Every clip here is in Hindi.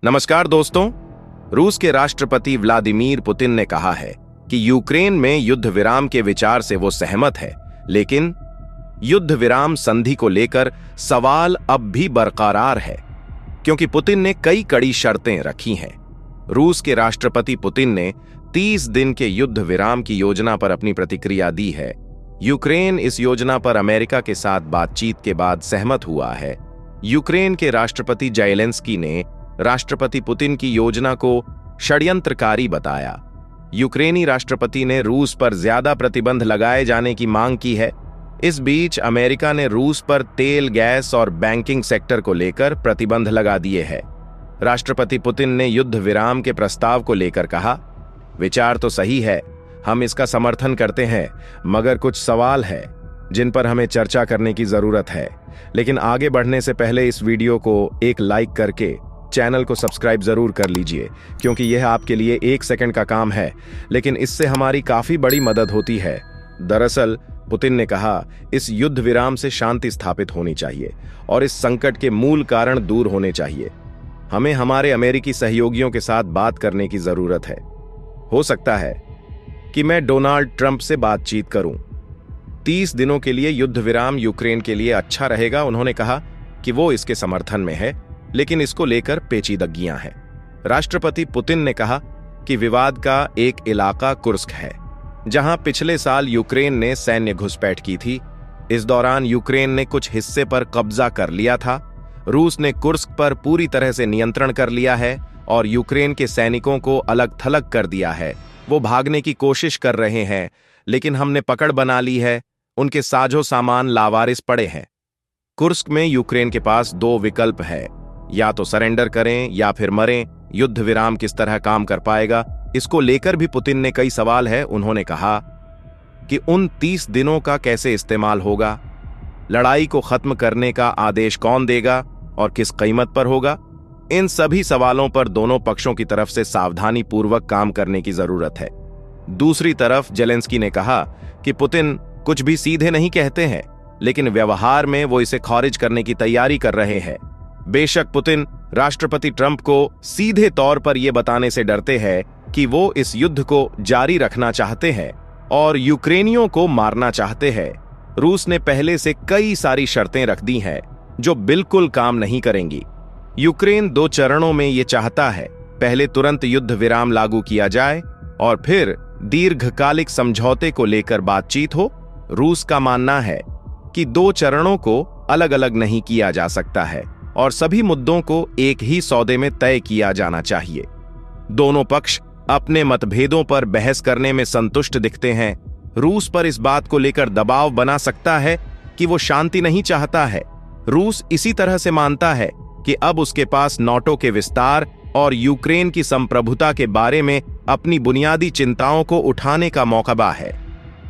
नमस्कार दोस्तों। रूस के राष्ट्रपति व्लादिमीर पुतिन ने कहा है कि यूक्रेन में युद्ध विराम के विचार से वो सहमत है, लेकिन युद्ध विराम संधि को लेकर सवाल अब भी बरकरार है, क्योंकि पुतिन ने कई कड़ी शर्तें रखी हैं। रूस के राष्ट्रपति पुतिन ने 30 दिन के युद्ध विराम की योजना पर अपनी प्रतिक्रिया दी है। यूक्रेन इस योजना पर अमेरिका के साथ बातचीत के बाद सहमत हुआ है। यूक्रेन के राष्ट्रपति ज़ेलेंस्की ने राष्ट्रपति पुतिन की योजना को षड्यंत्रकारी बताया। यूक्रेनी राष्ट्रपति ने रूस पर ज्यादा प्रतिबंध लगाए जाने की मांग की है। इस बीच अमेरिका ने रूस पर तेल, गैस और बैंकिंग सेक्टर को लेकर प्रतिबंध लगा दिए हैं। राष्ट्रपति पुतिन ने युद्ध विराम के प्रस्ताव को लेकर कहा, विचार तो सही है, हम इसका समर्थन करते हैं, मगर कुछ सवाल है जिन पर हमें चर्चा करने की जरूरत है। लेकिन आगे बढ़ने से पहले इस वीडियो को एक लाइक करके चैनल को सब्सक्राइब जरूर कर लीजिए, क्योंकि यह आपके लिए 1 सेकंड का काम है, लेकिन इससे हमारी काफी बड़ी मदद होती है। दरअसल पुतिन ने कहा, इस युद्ध विराम से शांति स्थापित होनी चाहिए और इस संकट के मूल कारण दूर होने चाहिए। हमें हमारे अमेरिकी सहयोगियों के साथ बात करने की जरूरत है। हो सकता है कि मैं डोनाल्ड ट्रंप से बातचीत करूं। 30 दिनों के लिए युद्ध विराम यूक्रेन के लिए अच्छा रहेगा। उन्होंने कहा कि वो इसके समर्थन में है, लेकिन इसको लेकर पेचीदगियां हैं। राष्ट्रपति पुतिन ने कहा कि विवाद का एक इलाका कुर्स्क है, जहां पिछले साल यूक्रेन ने सैन्य घुसपैठ की थी। इस दौरान यूक्रेन ने कुछ हिस्से पर कब्जा कर लिया था। रूस ने कुर्स्क पर पूरी तरह से नियंत्रण कर लिया है और यूक्रेन के सैनिकों को अलग थलग कर दिया है। वो भागने की कोशिश कर रहे हैं, लेकिन हमने पकड़ बना ली है। उनके साजो सामान लावारिस पड़े हैं। कुर्स्क में यूक्रेन के पास 2 विकल्प है, या तो सरेंडर करें या फिर मरें। युद्ध विराम किस तरह काम कर पाएगा, इसको लेकर भी पुतिन ने कई सवाल है। उन्होंने कहा कि उन 30 दिनों का कैसे इस्तेमाल होगा, लड़ाई को खत्म करने का आदेश कौन देगा और किस कीमत पर होगा। इन सभी सवालों पर दोनों पक्षों की तरफ से सावधानी पूर्वक काम करने की जरूरत है। दूसरी तरफ ज़ेलेंस्की ने कहा कि पुतिन कुछ भी सीधे नहीं कहते हैं, लेकिन व्यवहार में वो इसे खारिज करने की तैयारी कर रहे हैं। बेशक पुतिन राष्ट्रपति ट्रंप को सीधे तौर पर यह बताने से डरते हैं कि वो इस युद्ध को जारी रखना चाहते हैं और यूक्रेनियों को मारना चाहते हैं। रूस ने पहले से कई सारी शर्तें रख दी हैं जो बिल्कुल काम नहीं करेंगी। यूक्रेन 2 चरणों में ये चाहता है, पहले तुरंत युद्ध विराम लागू किया जाए और फिर दीर्घकालिक समझौते को लेकर बातचीत हो। रूस का मानना है कि 2 चरणों को अलग अलग नहीं किया जा सकता है और सभी मुद्दों को एक ही सौदे में तय किया जाना चाहिए। दोनों पक्ष अपने मतभेदों पर बहस करने में संतुष्ट दिखते हैं। रूस पर इस बात को लेकर दबाव बना सकता है कि वो शांति नहीं चाहता है। रूस इसी तरह से मानता है कि अब उसके पास नाटो के विस्तार और यूक्रेन की संप्रभुता के बारे में अपनी बुनियादी चिंताओं को उठाने का मौका है।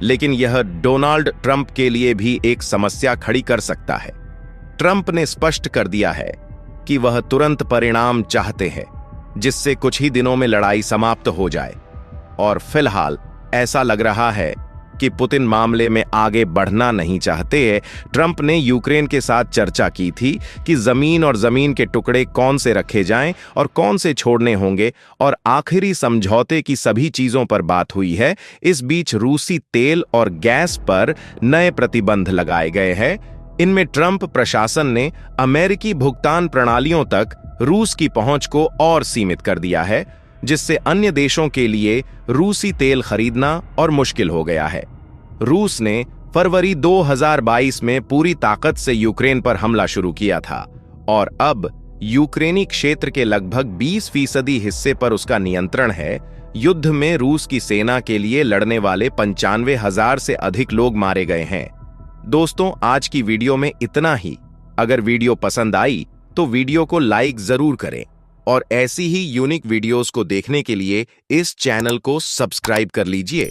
लेकिन यह डोनाल्ड ट्रंप के लिए भी एक समस्या खड़ी कर सकता है। ट्रंप ने स्पष्ट कर दिया है कि वह तुरंत परिणाम चाहते हैं, जिससे कुछ ही दिनों में लड़ाई समाप्त हो जाए, और फिलहाल ऐसा लग रहा है कि पुतिन मामले में आगे बढ़ना नहीं चाहते हैं। ट्रंप ने यूक्रेन के साथ चर्चा की थी कि जमीन और जमीन के टुकड़े कौन से रखे जाएं और कौन से छोड़ने होंगे, और आखिरी समझौते की सभी चीजों पर बात हुई है। इस बीच रूसी तेल और गैस पर नए प्रतिबंध लगाए गए हैं। इनमें ट्रंप प्रशासन ने अमेरिकी भुगतान प्रणालियों तक रूस की पहुंच को और सीमित कर दिया है, जिससे अन्य देशों के लिए रूसी तेल खरीदना और मुश्किल हो गया है। रूस ने फरवरी 2022 में पूरी ताकत से यूक्रेन पर हमला शुरू किया था और अब यूक्रेनी क्षेत्र के लगभग 20% हिस्से पर उसका नियंत्रण है। युद्ध में रूस की सेना के लिए लड़ने वाले 95,000 से अधिक लोग मारे गए हैं। दोस्तों, आज की वीडियो में इतना ही। अगर वीडियो पसंद आई तो वीडियो को लाइक जरूर करें और ऐसी ही यूनिक वीडियोस को देखने के लिए इस चैनल को सब्सक्राइब कर लीजिए।